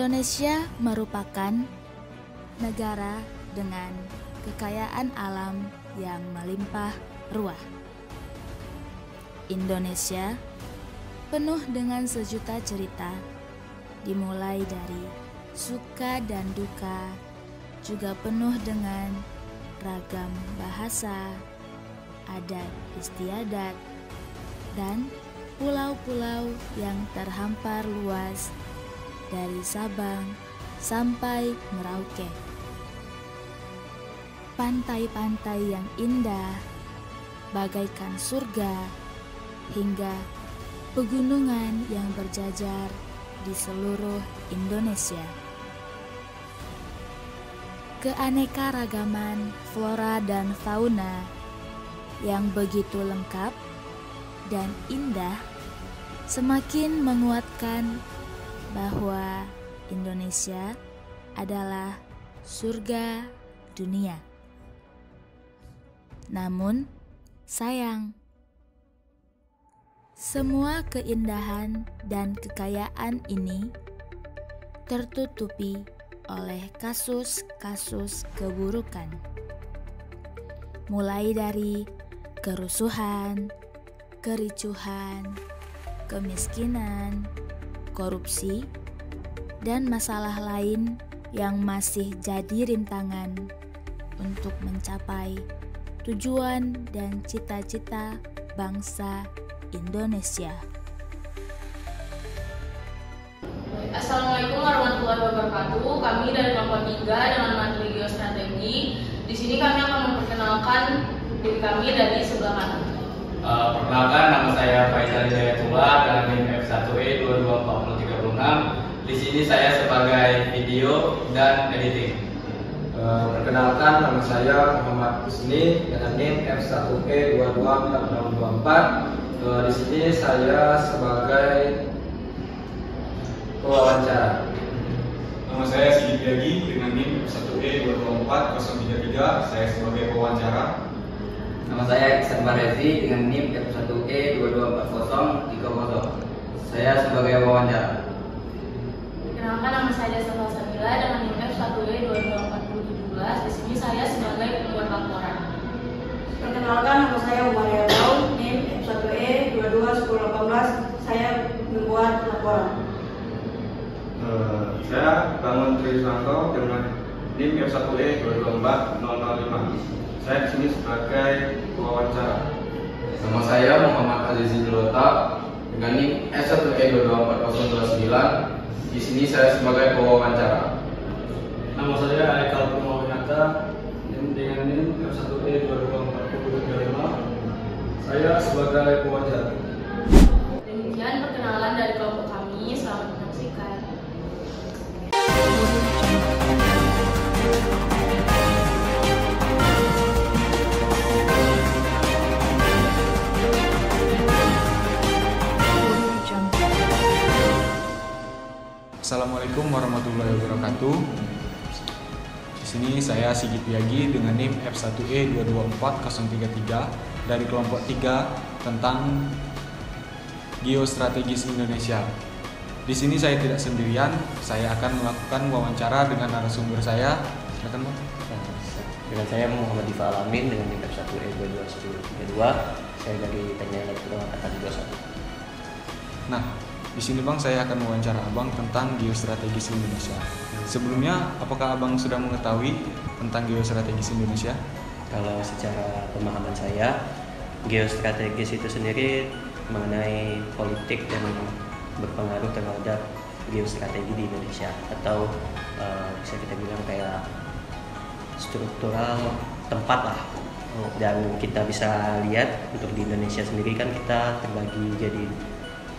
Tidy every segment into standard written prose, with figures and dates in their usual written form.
Indonesia merupakan negara dengan kekayaan alam yang melimpah ruah. Indonesia penuh dengan sejuta cerita, dimulai dari suka dan duka, juga penuh dengan ragam bahasa, adat istiadat, dan pulau-pulau yang terhampar luas dari Sabang sampai Merauke. Pantai-pantai yang indah bagaikan surga, hingga pegunungan yang berjajar di seluruh Indonesia. Keanekaragaman flora dan fauna yang begitu lengkap dan indah semakin menguatkan bahwa Indonesia adalah surga dunia. Namun, sayang, semua keindahan dan kekayaan ini tertutupi oleh kasus-kasus keburukan. Mulai dari kerusuhan, kericuhan, kemiskinan, korupsi, dan masalah lain yang masih jadi rintangan untuk mencapai tujuan dan cita-cita bangsa Indonesia. Assalamualaikum warahmatullahi wabarakatuh. Kami dari kelompok 3 dengan materi geostrategi. Di sini kami akan memperkenalkan diri kami dari sebelah kanan. Perkenalkan, nama saya Faisal Hidayatullah dengan NIM F1E 224036. Di sini saya sebagai video dan editing. Perkenalkan, nama saya Muhammad Husni dengan NIM F1E 224624. Di sini saya sebagai pewawancara. Nama saya Sigit Yagi dengan NIM F1E 224033. Saya sebagai pewawancara. Nama saya Iksan Barezi dengan NIM F1E 224030. Saya sebagai wawancara. Perkenalkan, nama saya Safa Sabila dengan NIM F1E 224017. Di sini saya sebagai pembuat laporan. Perkenalkan, nama saya Umar Yadau, NIM F1E 221018. Saya membuat laporan. Saya Bangun Trisanto dengan NIM F1E 224005. Saya di sini sebagai pewawancara. Nama saya Muhammad Azizi Lota dengan NIM F1E 224029. Di sini saya sebagai pewawancara. Nama saya Aikal Purwawinata dengan NIM F1E 224035. Saya sebagai pewawancara. Demikian perkenalan dari kelompok kami. Selamat menyaksikan. Assalamualaikum warahmatullahi wabarakatuh. Di sini saya Sigit Yagi dengan NIM F1E 224033 dari kelompok 3 tentang geostrategis Indonesia. Di sini saya tidak sendirian, saya akan melakukan wawancara dengan narasumber saya. Silakan, Bang. Dengan saya Muhammad Difa Alamin dengan NIM F1E 221032. Saya dari Teknik Elektro Angkatan 21. Nah, di sini Bang, saya akan mewawancara Abang tentang geostrategis Indonesia. Sebelumnya, apakah Abang sudah mengetahui tentang geostrategis Indonesia? Kalau secara pemahaman saya, geostrategis itu sendiri mengenai politik dan berpengaruh terhadap geostrategi di Indonesia, atau bisa kita bilang kayak struktural tempat lah. Dan kita bisa lihat untuk di Indonesia sendiri kan kita terbagi jadi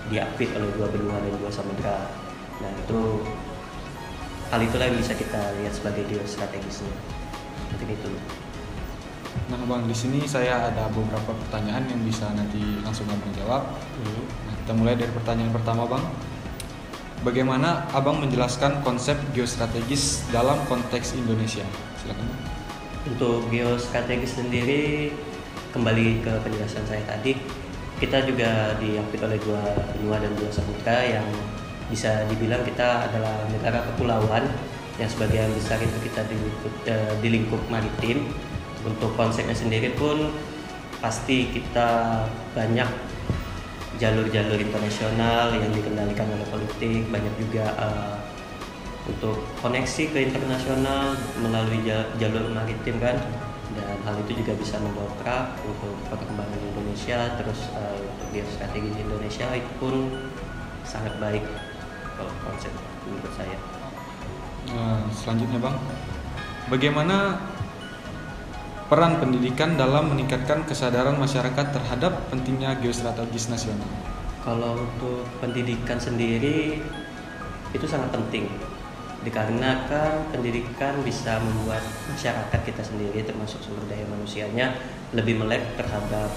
diapit oleh 2 benua dan 2 samudra. Nah, itu hal itulah yang bisa kita lihat sebagai geostrategisnya. Mungkin itu. Nah, Bang, di sini saya ada beberapa pertanyaan yang bisa nanti langsung Abang jawab. Nah, kita mulai dari pertanyaan pertama, Bang. Bagaimana Abang menjelaskan konsep geostrategis dalam konteks Indonesia? Silakan, Bang. Untuk geostrategis sendiri, kembali ke penjelasan saya tadi, kita juga diapit oleh 2 benua dan 2 samudra yang bisa dibilang kita adalah negara kepulauan yang sebagian besar itu kita di lingkup maritim. Untuk konsepnya sendiri pun pasti kita banyak jalur-jalur internasional yang dikendalikan oleh politik, banyak juga untuk koneksi ke internasional melalui jalur maritim kan, dan hal itu juga bisa mendongkrak untuk perkembangan Indonesia. Terus untuk geostrategi di Indonesia itu pun sangat baik kalau konsep menurut saya. Selanjutnya Bang, bagaimana peran pendidikan dalam meningkatkan kesadaran masyarakat terhadap pentingnya geostrategis nasional? Kalau untuk pendidikan sendiri itu sangat penting, dikarenakan pendidikan bisa membuat masyarakat kita sendiri termasuk sumber daya manusianya lebih melek terhadap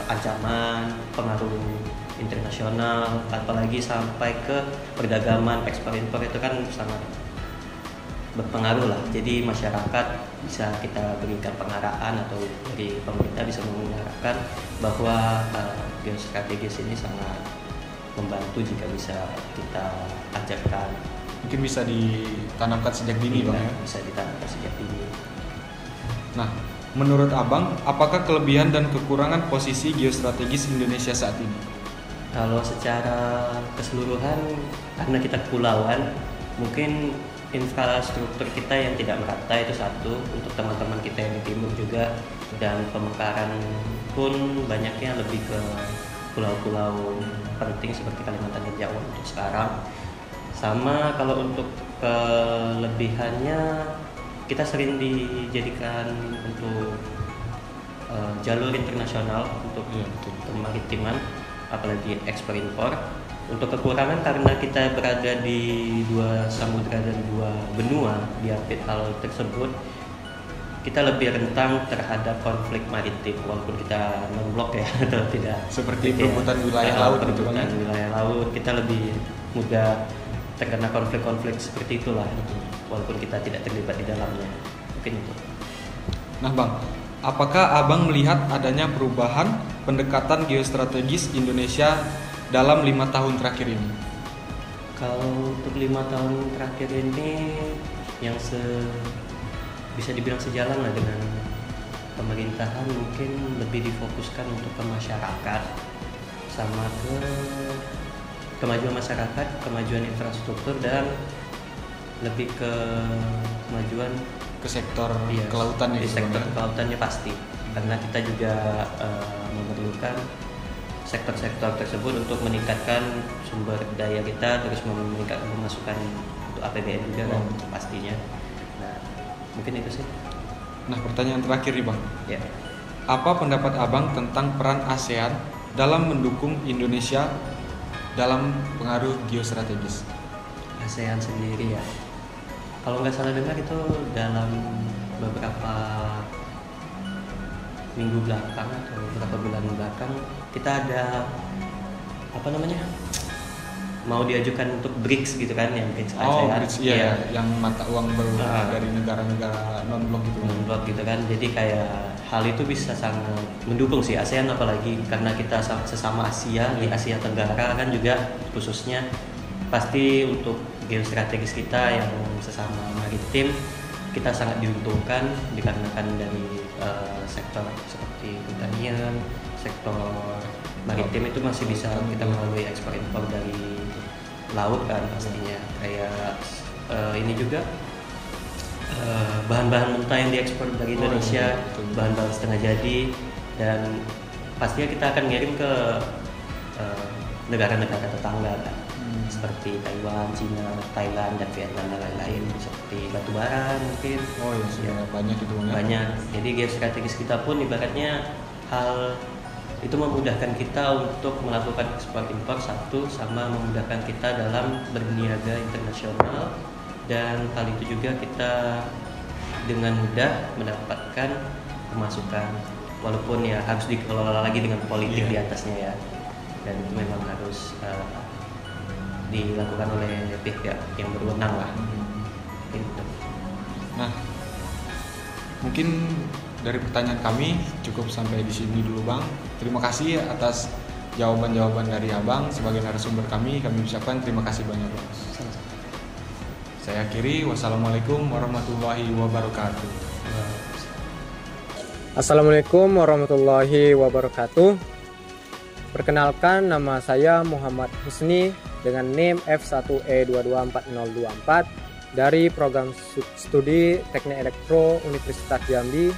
ancaman, pengaruh internasional, apalagi sampai ke perdagangan, ekspor impor itu kan sangat berpengaruh lah. Jadi masyarakat bisa kita berikan pengarahan atau dari pemerintah bisa mengarahkan bahwa geostrategis ini sangat membantu jika bisa kita ajarkan. Mungkin bisa ditanamkan sejak dini Bang ya? Bisa ditanamkan sejak dini. Nah, menurut Abang, apakah kelebihan dan kekurangan posisi geostrategis Indonesia saat ini? Kalau secara keseluruhan, karena kita kepulauan, mungkin infrastruktur kita yang tidak merata itu satu, untuk teman-teman kita yang di timur juga, dan pemekaran pun banyaknya lebih ke pulau-pulau penting seperti Kalimantan dan Jawa untuk sekarang. Sama kalau untuk kelebihannya, kita sering dijadikan untuk jalur internasional untuk kemaritiman, apalagi ekspor impor. Untuk kekurangan karena kita berada di dua samudra dan dua benua, di apit hal tersebut kita lebih rentan terhadap konflik maritim walaupun kita non-blok ya atau tidak. Seperti perebutan wilayah laut gitu kan. Wilayah laut kita lebih mudah terkena konflik-konflik seperti itulah, walaupun kita tidak terlibat di dalamnya. Mungkin itu. Nah Bang, apakah Abang melihat adanya perubahan pendekatan geostrategis Indonesia dalam 5 tahun terakhir ini? Kalau untuk 5 tahun terakhir ini yang bisa dibilang sejalan lah dengan pemerintahan, mungkin lebih difokuskan untuk ke masyarakat sama ke kemajuan masyarakat, kemajuan infrastruktur, dan lebih ke kemajuan ke sektor kelautan ya. Di sektor kelautannya pasti, karena kita juga memerlukan sektor-sektor tersebut untuk meningkatkan sumber daya kita, terus meningkatkan pemasukan untuk APBN juga kan pastinya. Nah, mungkin itu sih. Nah, pertanyaan terakhir nih Bang. Ya. Apa pendapat Abang tentang peran ASEAN dalam mendukung Indonesia dalam pengaruh geostrategis? ASEAN sendiri ya, kalau nggak salah dengar itu dalam beberapa minggu belakang atau beberapa bulan belakang kita ada mau diajukan untuk BRICS gitu kan, yang BRICS ASEAN. BRICS, iya, yang mata uang baru dari negara-negara non-blok gitu. Non-blok gitu kan. Jadi kayak hal itu bisa sangat mendukung sih ASEAN, apalagi karena kita sesama Asia, di Asia Tenggara kan juga khususnya, pasti untuk geostrategis kita yang sesama maritim kita sangat diuntungkan dikarenakan dari sektor seperti pertanian, sektor maritim itu masih bisa kita melalui ekspor impor dari laut kan pastinya. Kayak ini juga bahan-bahan mentah yang diekspor dari Indonesia, bahan-bahan setengah jadi, dan pastinya kita akan ngirim ke negara-negara tetangga kan, seperti Taiwan, Cina, Thailand, dan Vietnam dan lain-lain, seperti batu bara mungkin. Banyak itu banyak. Jadi geostrategis kita pun ibaratnya hal itu memudahkan kita untuk melakukan ekspor impor satu, sama memudahkan kita dalam berniaga internasional, dan hal itu juga kita dengan mudah mendapatkan pemasukan, walaupun ya harus dikelola lagi dengan politik di atasnya ya, dan itu memang harus dilakukan oleh pihak yang berwenang lah. Gitu. Nah, mungkin dari pertanyaan kami cukup sampai di sini dulu Bang. Terima kasih atas jawaban-jawaban dari Abang sebagai narasumber kami ucapkan terima kasih banyak Bang. Saya akhiri, wassalamualaikum warahmatullahi wabarakatuh. Assalamualaikum warahmatullahi wabarakatuh. Perkenalkan, nama saya Muhammad Husni dengan NIM F1E224024 dari program studi Teknik Elektro Universitas Jambi.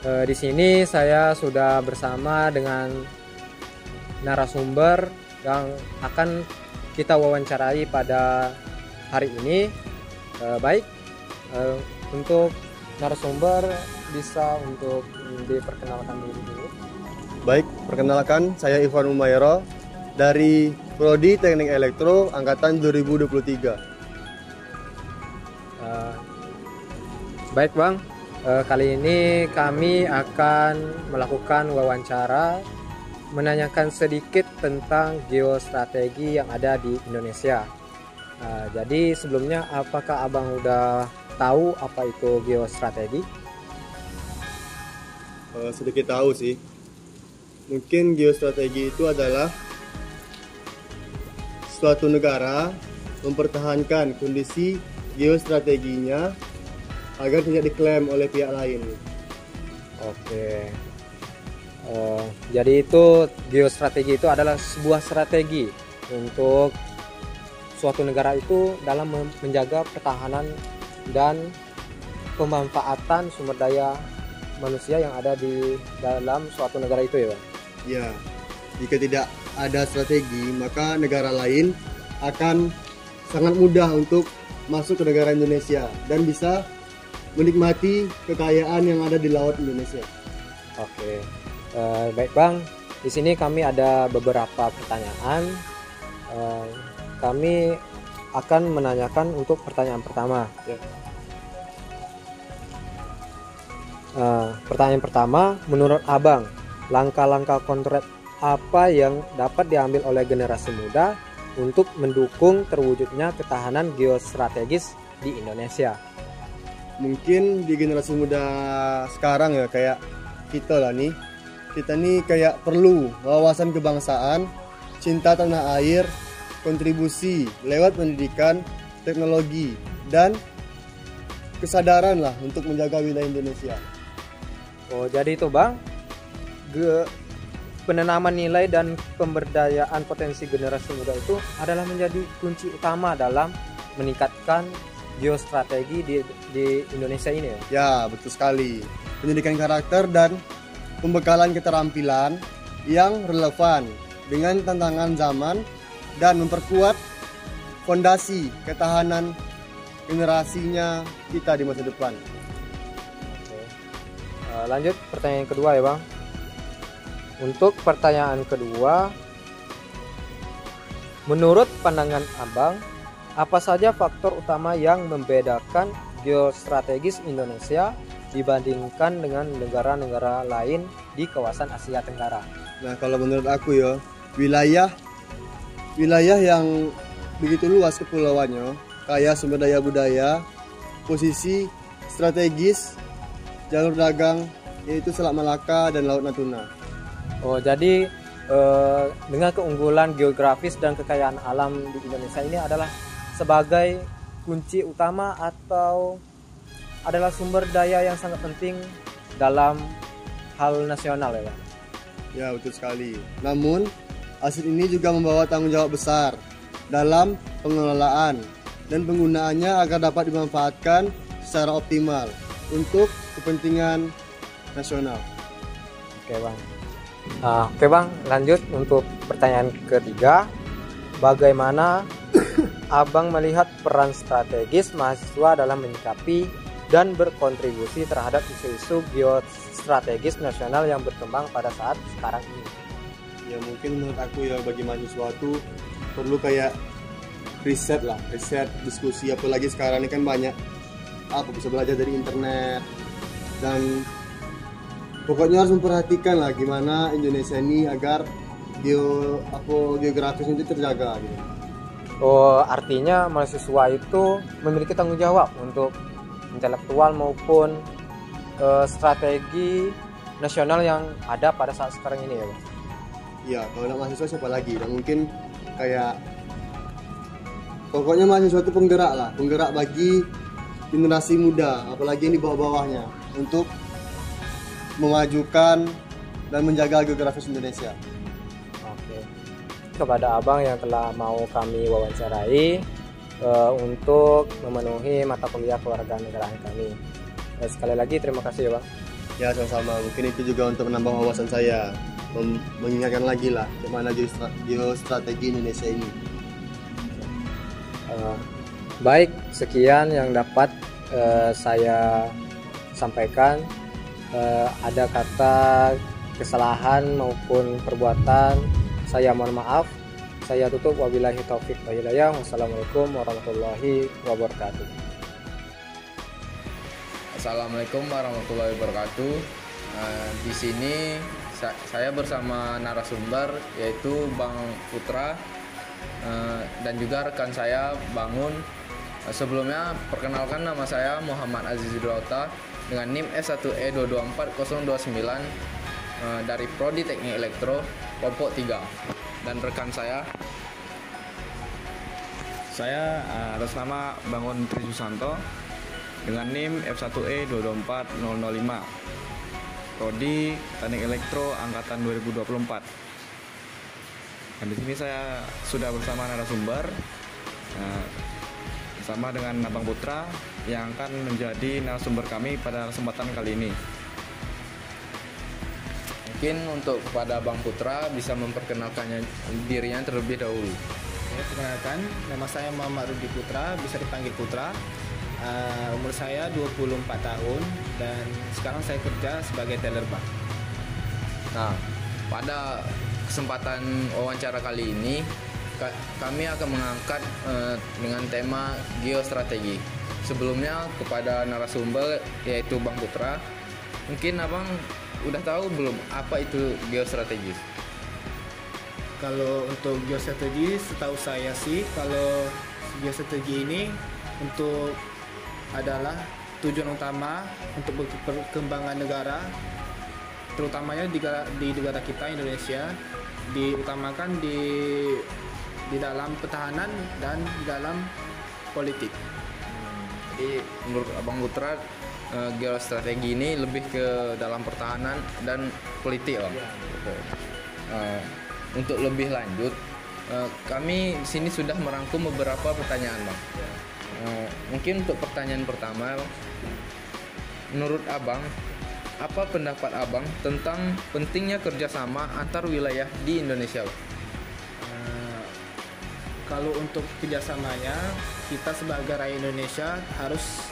Di sini saya sudah bersama dengan narasumber yang akan kita wawancarai pada hari ini. Untuk narasumber bisa untuk diperkenalkan dulu. Baik, perkenalkan saya Ivan Umayro dari Prodi Teknik Elektro angkatan 2023. Baik Bang, kali ini kami akan melakukan wawancara menanyakan sedikit tentang geostrategi yang ada di Indonesia. Jadi sebelumnya, apakah Abang udah tahu apa itu geostrategi? Sedikit tahu sih. Mungkin geostrategi itu adalah suatu negara mempertahankan kondisi geostrateginya agar tidak diklaim oleh pihak lain. Oke. Jadi itu geostrategi itu adalah sebuah strategi untuk suatu negara itu dalam menjaga pertahanan dan pemanfaatan sumber daya manusia yang ada di dalam suatu negara itu, ya Bang? Ya, jika tidak ada strategi, maka negara lain akan sangat mudah untuk masuk ke negara Indonesia dan bisa menikmati kekayaan yang ada di laut Indonesia. Oke, baik Bang. Di sini kami ada beberapa pertanyaan. Kami akan menanyakan untuk pertanyaan pertama. Ya. Pertanyaan pertama, menurut Abang, langkah-langkah konkret apa yang dapat diambil oleh generasi muda untuk mendukung terwujudnya ketahanan geostrategis di Indonesia? Mungkin di generasi muda sekarang ya, kayak kita nih kayak perlu wawasan kebangsaan, cinta tanah air, kontribusi lewat pendidikan, teknologi, dan kesadaran lah untuk menjaga wilayah Indonesia. Oh, jadi itu Bang, penanaman nilai dan pemberdayaan potensi generasi muda itu adalah menjadi kunci utama dalam meningkatkan geostrategi di Indonesia ini, ya? Ya, betul sekali. Pendidikan karakter dan pembekalan keterampilan yang relevan dengan tantangan zaman dan memperkuat fondasi ketahanan generasinya kita di masa depan. Oke. Lanjut pertanyaan kedua ya Bang. Untuk pertanyaan kedua, menurut pandangan Abang, apa saja faktor utama yang membedakan geostrategis Indonesia dibandingkan dengan negara-negara lain di kawasan Asia Tenggara? Nah, kalau menurut aku ya, wilayah yang begitu luas kepulauannya, kaya sumber daya budaya, posisi strategis, jalur dagang, yaitu Selat Malaka dan Laut Natuna. Oh, jadi dengan keunggulan geografis dan kekayaan alam di Indonesia ini adalah sebagai kunci utama atau adalah sumber daya yang sangat penting dalam hal nasional ya Pak? Ya, betul sekali. Namun aset ini juga membawa tanggung jawab besar dalam pengelolaan dan penggunaannya agar dapat dimanfaatkan secara optimal untuk kepentingan nasional. Oke Bang. Oke Bang, lanjut untuk pertanyaan ketiga. Bagaimana Abang melihat peran strategis mahasiswa dalam menyikapi dan berkontribusi terhadap isu-isu geostrategis nasional yang berkembang pada saat sekarang ini? Ya, mungkin menurut aku ya, bagi mahasiswa itu perlu kayak riset, diskusi, apalagi sekarang ini kan banyak bisa belajar dari internet, dan pokoknya harus memperhatikan lah gimana Indonesia ini agar geografisnya itu terjaga gitu. Oh, artinya mahasiswa itu memiliki tanggung jawab untuk intelektual maupun strategi nasional yang ada pada saat sekarang ini ya Bang? Ya kalau anak mahasiswa siapa lagi? Dan mungkin kayak pokoknya mahasiswa itu penggerak bagi generasi muda, apalagi yang di bawah-bawahnya, untuk memajukan dan menjaga geografis Indonesia. Oke. Kepada abang yang telah mau kami wawancarai untuk memenuhi mata kuliah kewarganegaraan kami. Sekali lagi terima kasih ya bang. Ya sama-sama, mungkin itu juga untuk menambah wawasan saya, mengingatkan lagi lah bagaimana geostrategi Indonesia ini. Baik, sekian yang dapat saya sampaikan. Ada kata kesalahan maupun perbuatan, saya mohon maaf. Saya tutup, wabillahi taufik wal hidayah. Wassalamualaikum warahmatullahi wabarakatuh. Assalamualaikum warahmatullahi wabarakatuh. Di sini saya bersama narasumber yaitu Bang Putra dan juga rekan saya Bangun. Sebelumnya perkenalkan, nama saya Muhammad Azizul Ota dengan NIM S1E224029 dari Prodi Teknik Elektro kelompok 3, dan rekan saya atas nama Bangun Tri Susanto dengan NIM F1E224005 Prodi Teknik Elektro angkatan 2024. Dan di sini saya sudah bersama narasumber sama dengan Abang Putra yang akan menjadi narasumber kami pada kesempatan kali ini. Mungkin untuk kepada Bang Putra bisa memperkenalkan dirinya terlebih dahulu. Perkenalkan, nama saya Muhammad Rudi Putra, bisa dipanggil Putra. Umur saya 24 tahun dan sekarang saya kerja sebagai teller bank. Nah, pada kesempatan wawancara kali ini kami akan mengangkat dengan tema geostrategi. Sebelumnya kepada narasumber yaitu Bang Putra, mungkin abang udah tahu belum apa itu geostrategi? Kalau untuk geostrategi, setahu saya sih kalau geostrategi ini adalah tujuan utama untuk perkembangan negara, terutamanya di negara kita Indonesia, diutamakan di dalam pertahanan dan di dalam politik. Jadi menurut Abang Putra geostrategi ini lebih ke dalam pertahanan dan politik, Bang. Untuk lebih lanjut, kami di sini sudah merangkum beberapa pertanyaan, Bang. Mungkin untuk pertanyaan pertama, menurut Abang, apa pendapat Abang tentang pentingnya kerjasama antar wilayah di Indonesia, Bang? Kalau untuk kerjasamanya, kita sebagai rakyat Indonesia harus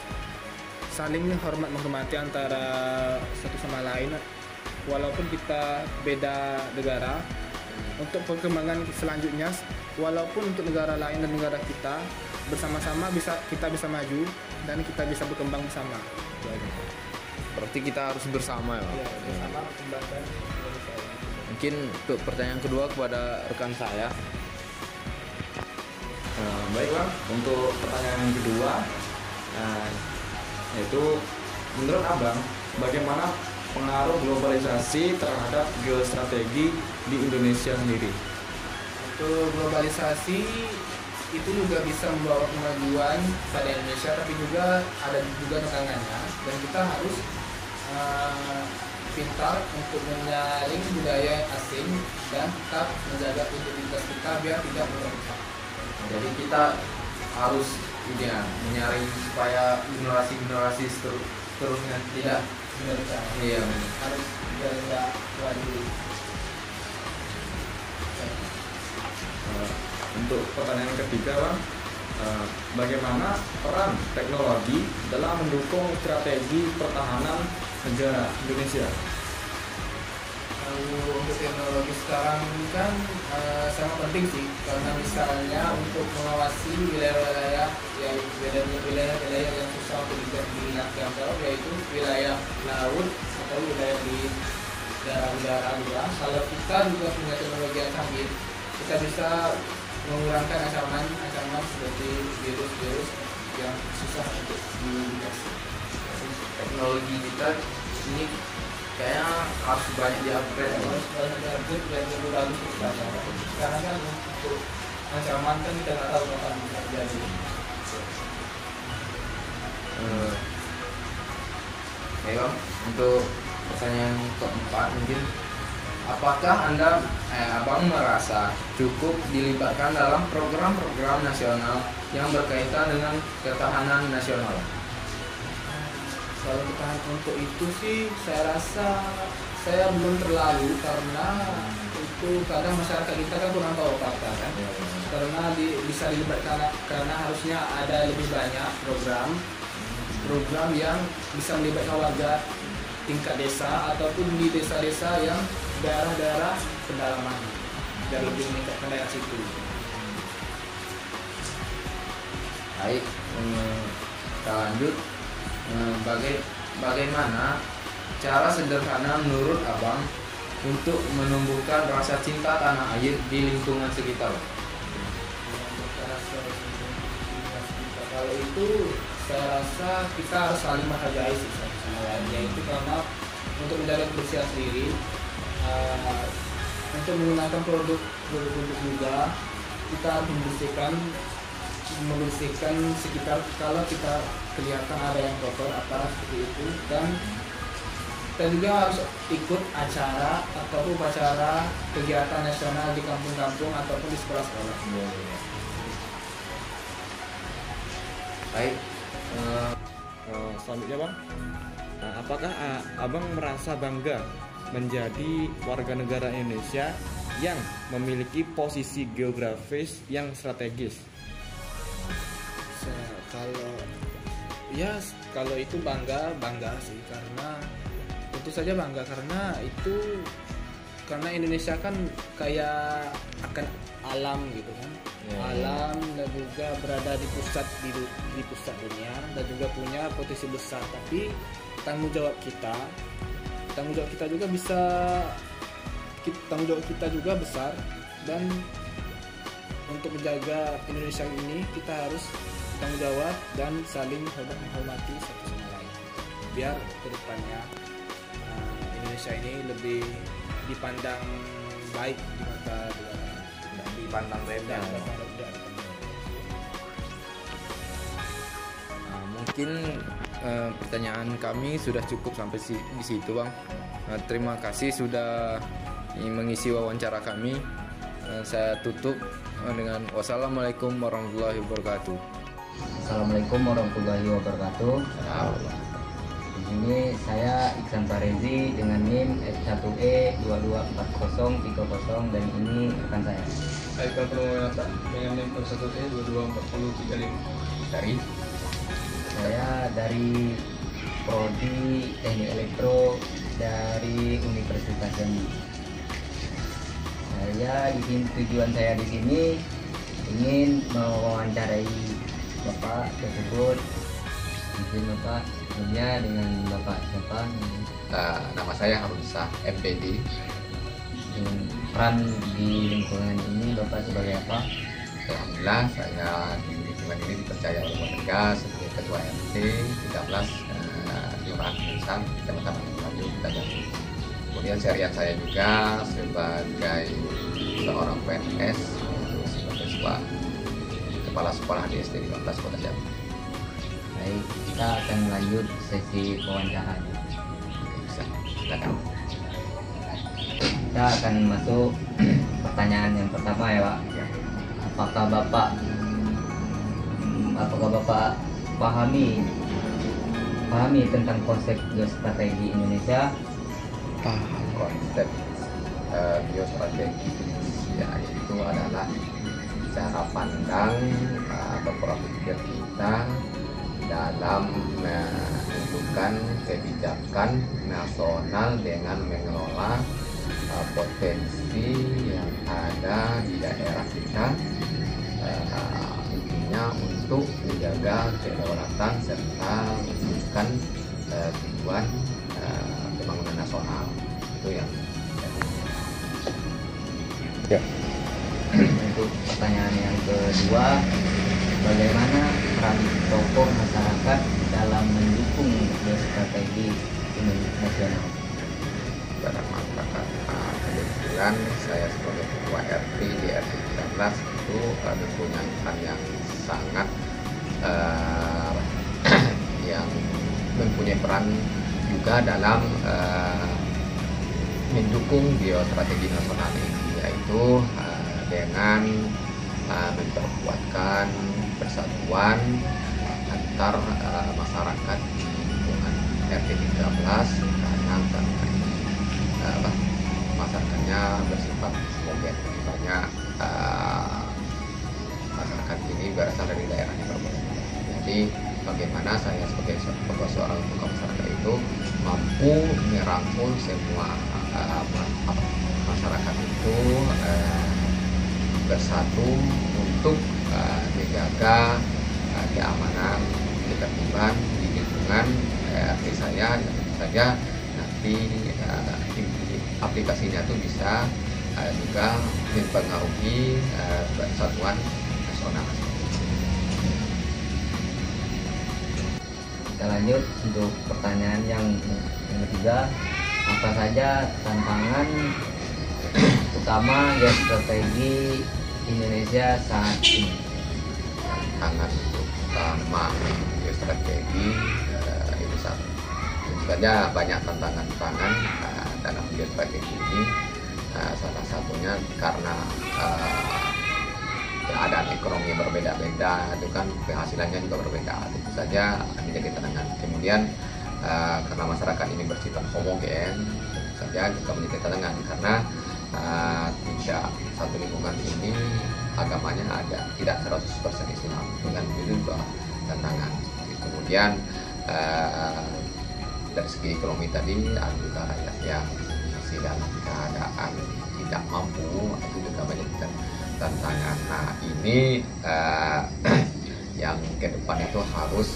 saling menghormati antara satu sama lain, walaupun kita beda negara. Untuk perkembangan selanjutnya, walaupun untuk negara lain dan negara kita bersama-sama kita bisa maju dan kita bisa berkembang bersama. Berarti kita harus bersama, ya? Ya, bersama kembangkan Indonesia. Mungkin untuk pertanyaan kedua kepada rekan saya. Baiklah, untuk pertanyaan yang kedua, yaitu menurut Abang, bagaimana pengaruh globalisasi terhadap geostrategi di Indonesia sendiri? Untuk globalisasi itu juga bisa membawa kemajuan pada Indonesia, tapi juga ada tantangannya, dan kita harus pintar untuk menyaring budaya asing dan tetap menjaga identitas kita biar tidak merusak. Jadi kita harus menyaring supaya generasi seterusnya tidak merusak. Iya, harus jaga lagi. Untuk pertanyaan ketiga, Bang, bagaimana peran teknologi dalam mendukung strategi pertahanan negara Indonesia? Untuk teknologi sekarang kan sangat penting sih, karena misalnya untuk mengawasi wilayah-wilayah yang susah untuk dijangkau, yaitu wilayah laut atau wilayah di daerah udara juga. Kalau kita juga punya teknologi yang canggih, kita bisa mengurangkan ancaman seperti virus-virus yang susah untuk dideteksi. Teknologi kita ini kayaknya harus banyak di-upgrade. Harus banyak di-upgrade biar lebih bagus kita. Karena kan untuk ancaman kan kita nggak tahu kapan bisa terjadi. Ayo, untuk pertanyaan keempat mungkin, apakah Abang merasa cukup dilibatkan dalam program-program nasional yang berkaitan dengan ketahanan nasional? Kalau ketahanan untuk itu sih saya rasa saya belum terlalu, karena itu kadang masyarakat kita kan kurang tahu apa-apa kan. Karena bisa dilibatkan karena harusnya ada lebih banyak program yang bisa melibatkan warga tingkat desa ataupun di desa-desa yang daerah-daerah pedalaman, biar lebih meningkatkan daerah situ. Baik, kita lanjut. Bagaimana cara sederhana menurut Abang untuk menumbuhkan rasa cinta tanah air di lingkungan sekitar? Kalau itu saya rasa kita harus saling menghargai sih sama lain, yaitu karena untuk menjaga kebersihan sendiri, untuk menggunakan produk juga kita harus membersihkan sekitar. Kalau kita kelihatan ada yang kotor apa seperti itu, dan kita juga harus ikut acara ataupun upacara kegiatan nasional di kampung-kampung ataupun di sekolah-sekolah. Baik, selanjutnya Bang, apakah Abang merasa bangga menjadi warga negara Indonesia yang memiliki posisi geografis yang strategis? Kalau itu bangga sih, karena tentu saja bangga karena Indonesia kan kayak akan alam gitu kan. Alam dan juga berada di pusat dunia dan juga punya potensi besar, tapi tanggung jawab kita juga besar, dan untuk menjaga Indonesia ini kita harus tanggung jawab dan saling menghormati satu sama lain, biar kedepannya Indonesia ini lebih dipandang baik di mata dipandang lebar. Mungkin pertanyaan kami sudah cukup sampai di situ, Bang. Terima kasih sudah mengisi wawancara kami. Saya tutup dengan wassalamualaikum warahmatullahi wabarakatuh. Assalamualaikum warahmatullahi wabarakatuh. Di sini saya Iksan Farezi dengan NIM F1E224030 dan ini rekan saya. Haikal Purwonata dengan NIM F1E224035. Saya dari Prodi Teknik Elektro dari Universitas Jambi. Tujuan saya di sini ingin mewawancarai Bapak tersebut. Mungkin Bapak punya dengan Bapak siapa? Nama saya Harunsa MPD. Dengan peran di lingkungan ini Bapak sebagai apa? Alhamdulillah saya di lingkungan ini dipercaya oleh warga sebagai Ketua RT 13 Kelurahan Insang, Kecamatan Melayu, Kota Jambi. Kemudian seharian saya juga sebagai seorang PNS, sebagai kepala sekolah di SD 15 Kota Jambi. Baik, kita akan lanjut sesi wawancaranya. Silakan. Kita akan masuk pertanyaan yang pertama ya Pak. Apakah Bapak pahami tentang konsep geostrategi Indonesia? Konsep geostrategi ya itu adalah cara pandang atau pola pikir kita dalam menentukan kebijakan nasional dengan mengelola potensi yang ada di daerah kita, intinya untuk menjaga kedaulatan serta mewujudkan tujuan pembangunan nasional. Itu yang ya. Untuk pertanyaan yang kedua, bagaimana peran tokoh masyarakat dalam mendukung strategi nasional? kesadaran masyarakat. Kebetulan saya sebagai ketua RT di RT 13 itu mempunyai peran yang sangat yang mempunyai peran juga dalam mendukung geostrategi nasional ini, yaitu dengan memperkuatkan persatuan antar masyarakat di lingkungan RT 13 karena masyarakatnya bersifat homogen, banyak masyarakat ini berasal dari daerah yang berbeda. Jadi bagaimana saya sebagai seorang tokoh masyarakat itu mampu merangkul semua masyarakat itu bersatu untuk menjaga keamanan, ketertiban di lingkungan RT saya, dan tentu saja nanti aplikasinya itu bisa juga mempengaruhi persatuan nasional. Kita lanjut untuk pertanyaan yang ketiga, apa saja tantangan utama geostrategi Indonesia saat ini? Tantangan utama geostrategi itu satu. Tentu saja banyak tantangan dalam geostrategi ini. Salah satunya karena keadaan ekonomi yang berbeda-beda, itu kan penghasilannya juga berbeda. Tentu saja tidak kita dengan. Kemudian karena masyarakat ini bersifat homogen, tentu saja juga menjadi tantangan karena tidak satu lingkungan ini agamanya ada tidak 100% Islam, dengan itu juga tantangan. Kemudian dari segi ekonomi tadi ada juga rakyat yang masih dalam keadaan tidak mampu, itu juga banyak tantangan. Nah ini yang ke depan itu harus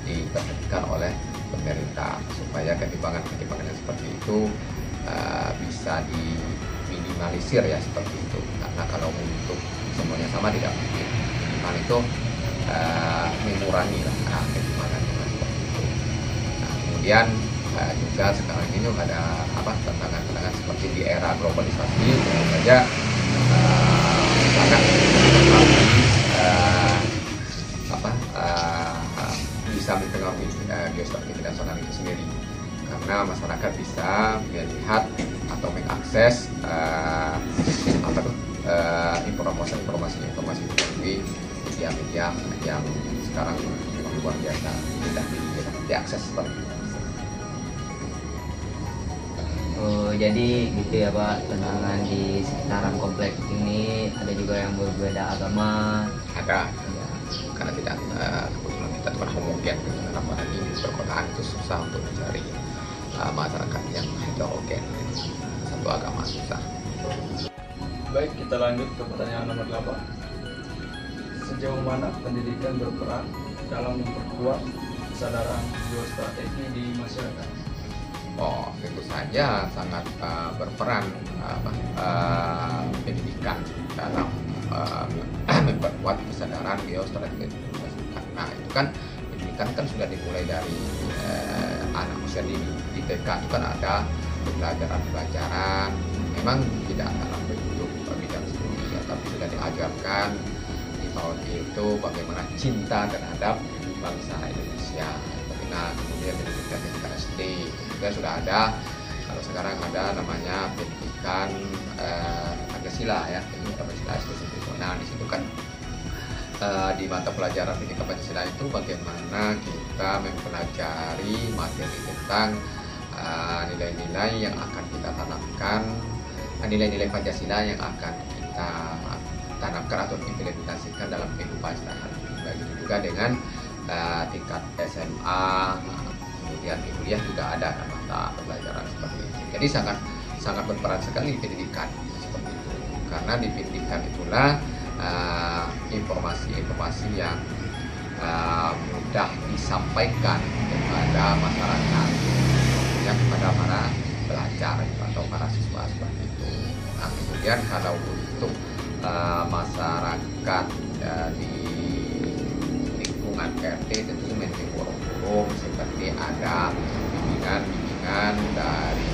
diperhatikan oleh pemerintah supaya ketimpangan yang seperti itu bisa diminimalisir ya, seperti itu. Karena kalau untuk semuanya sama tidak mungkin, minimal itu mengurangi lah ketimpangan seperti itu. Nah, kemudian juga sekarang ini juga ada tantangan-tantangan seperti di era globalisasi, tentu saja sangat bisa mempengaruhi geostrategi nasional itu sendiri, karena masyarakat bisa melihat atau mengakses informasi melalui media-media yang sekarang luar biasa mudah diakses seperti itu. Oh, jadi gitu ya Pak, tantangan di sekitaran kompleks ini ada juga yang berbeda agama. Ada. Karena tidak kebetulan kita cuma homogen, karena apalagi di perkotaan itu susah untuk mencari masyarakat yang heterogen, satu agama susah. Baik, kita lanjut ke pertanyaan nomor 8. Sejauh mana pendidikan berperan dalam memperkuat kesadaran geostrategi di masyarakat? Oh, tentu saja sangat berperan pendidikan dalam memperkuat kesadaran geostrategi. Nah, itu kan pendidikan kan sudah dimulai dari anak usia dini. Di TK itu kan ada pelajaran-pelajaran, memang tidak dalam bentuk bidang studi, tapi sudah diajarkan di bawah itu bagaimana cinta terhadap bangsa Indonesia. Nah, kemudian pendidikan tingkat SD juga sudah ada. Kalau sekarang ada namanya pendidikan Pancasila ya, pendidikan Pancasila SD. Nah, di situ kan di mata pelajaran pendidikan Pancasila itu bagaimana kita mempelajari materi tentang nilai-nilai yang akan kita tanamkan, nilai-nilai Pancasila yang akan kita tanamkan atau implementasikan dalam kehidupan sehari-hari. Begitu juga dengan tingkat SMA, kemudian di kuliah juga ada mata pelajaran seperti itu. Jadi sangat berperan sekali pendidikan seperti itu, karena di pendidikan itulah informasi-informasi yang mudah disampaikan kepada masyarakat, tentunya kepada para pelajar atau para siswa seperti itu. Nah, kemudian kalau untuk masyarakat di lingkungan RT tentu memiliki forum-forum seperti ada bimbingan dari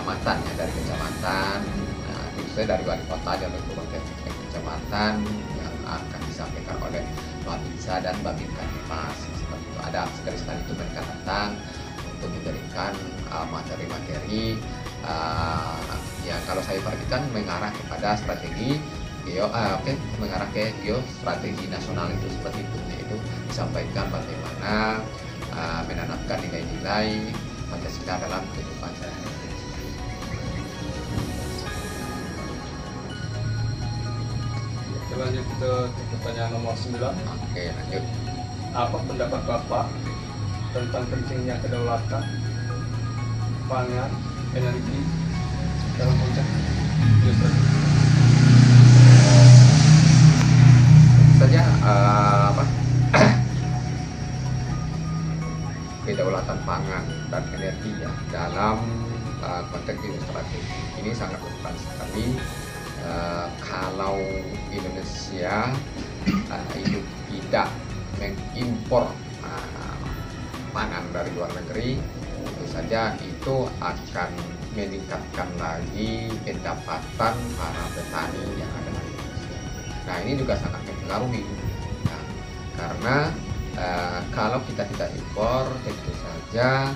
kecamatan ya, dari kecamatan. Nah, itu saya dari wali kota dan berbagai kecamatan yang akan disampaikan oleh Babinsa dan Babinka Dimas. Seperti itu ada sekali-sekali itu mereka datang untuk memberikan materi-materi ya kalau saya perhatikan mengarah kepada strategi mengarah ke geostrategi nasional itu seperti itu, yaitu disampaikan bagaimana menanamkan nilai-nilai Pancasila dalam kehidupan sehari-hari. Kita lanjut ke pertanyaan nomor 9. Oke, lanjut. Apa pendapat Bapak tentang pentingnya kedaulatan pangan, energi dalam konteks geostrategi? Saja kedaulatan pangan dan energi ya dalam konteks geostrategi ini sangat penting sekali. Kalau Indonesia itu tidak mengimpor pangan dari luar negeri, tentu saja itu akan meningkatkan lagi pendapatan para petani yang ada di Indonesia. Nah ini juga sangat mempengaruhi, karena kalau kita tidak impor, tentu saja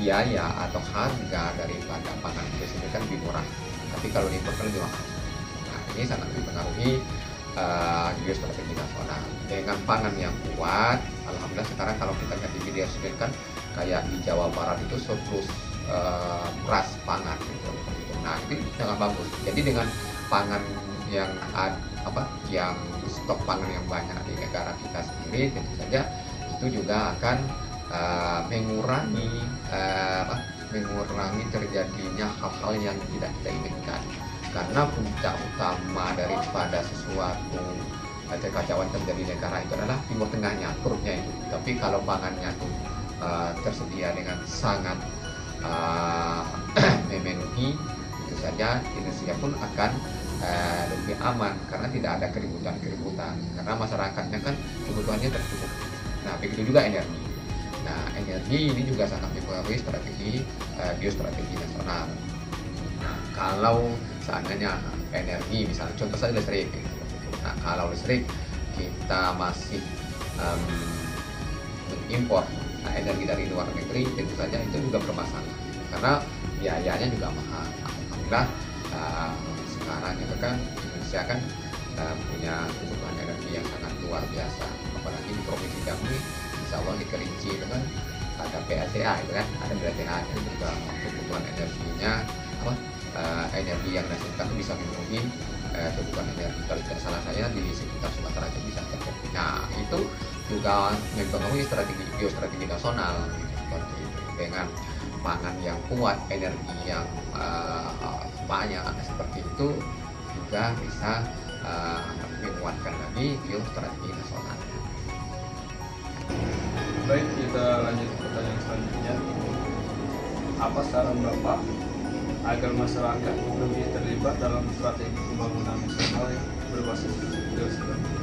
biaya atau harga daripada pangan itu sendiri kan lebih murah. Tapi kalau diimpor kan lebih mahal. Nah ini sangat mempengaruhi geostrategi nasional. Dengan pangan yang kuat, alhamdulillah sekarang kalau kita lihat di video sendiri kan kayak di Jawa Barat itu surplus beras pangan gitu. Nah itu sangat bagus. Jadi dengan pangan yang yang stok pangan yang banyak di negara kita sendiri, tentu saja itu juga akan mengurangi terjadinya hal-hal yang tidak kita inginkan. Karena puncak utama daripada sesuatu kekacauan terjadi di negara itu adalah Timur Tengahnya, perutnya itu. Tapi kalau pangannya itu tersedia dengan sangat memenuhi, tentu saja Indonesia pun akan lebih aman karena tidak ada keributan karena masyarakatnya kan kebutuhannya tercukupi. Nah begitu juga energi. Nah energi ini juga sangat mempengaruhi strategi geostrategi nasional. Nah kalau seandainya energi misalnya contoh saja listrik, nah kalau listrik kita masih mengimpor energi dari luar negeri, tentu saja itu juga bermasalah karena biayanya juga mahal. Alhamdulillah sekarang itu kan Indonesia kan punya kebutuhan energi yang sangat luar biasa, apalagi di provinsi kami insya Allah di Kerinci itu kan ada PLTA itu kan, ada PLTA itu juga kebutuhan energinya energi yang dihasilkan itu bisa memenuhi kebutuhan energi. Kalau tidak salah saya di sekitar Sumatera itu bisa terpenuhi. Nah itu juga mempengaruhi geostrategi nasional seperti itu. Dengan pangan yang kuat, energi yang banyak seperti itu juga bisa menguatkan lagi geostrategi nasional. Baik, kita lanjut ke pertanyaan selanjutnya. Apa saran Bapak agar masyarakat lebih terlibat dalam strategi pembangunan nasional yang berbasis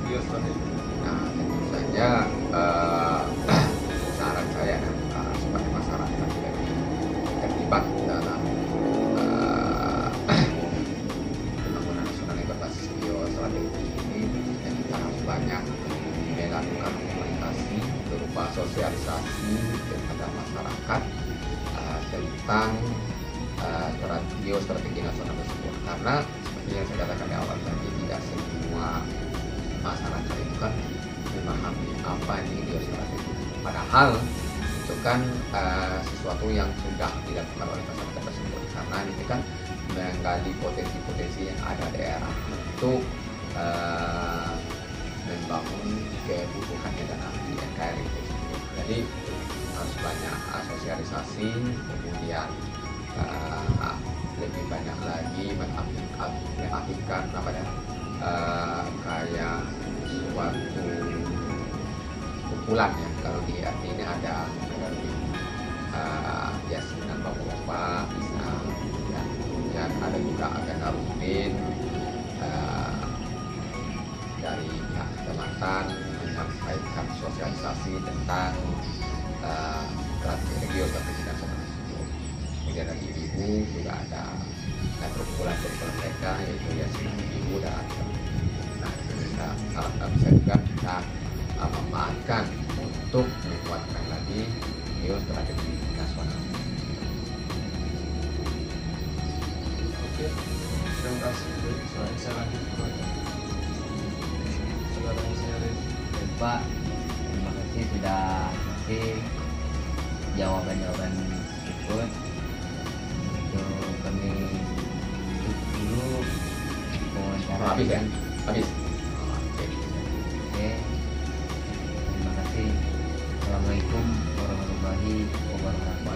geostrategi? Nah, tentu saja saran saya supaya masyarakat lebih terlibat dalam pembangunan nasional yang berbasis geostrategi ini, dan kita harus banyak melakukan komunikasi berupa sosialisasi kepada masyarakat tentang geostrategi nasional tersebut, karena seperti yang saya katakan di awal tadi, tidak semua masyarakat itu kan memahami apa ini geostrategi. Padahal itu kan sesuatu yang sudah dilakukan oleh masyarakat tersebut, karena ini kan menggali potensi-potensi yang ada di daerah untuk membangun kebutuhannya dalam di NKRI itu. Jadi harus banyak sosialisasi, kemudian lebih banyak lagi mengaktifkan kayak suatu kumpulan ya, kalau di arti ini ada dari Yasinan Bapak bisa, dan ada juga Agenda Rutin dari pihak kecamatan menyampaikan sosialisasi tentang geostrategi nasional. Kemudian dari buku juga ada kumpulan mereka yaitu Yasin Ibu dan nah itu bisa juga kita memanfaatkan untuk menguatkan lagi geostrategi nasional. Oke, terima kasih. Selanjutnya saya lanjut ke saudara saya Rezi. Pak, terima kasih sudah kasih jawaban-jawaban ikut. Untuk kami tutup dulu wawancara. Habis ya? Habis. Oke. Terima kasih. Assalamualaikum warahmatullahi wabarakatuh.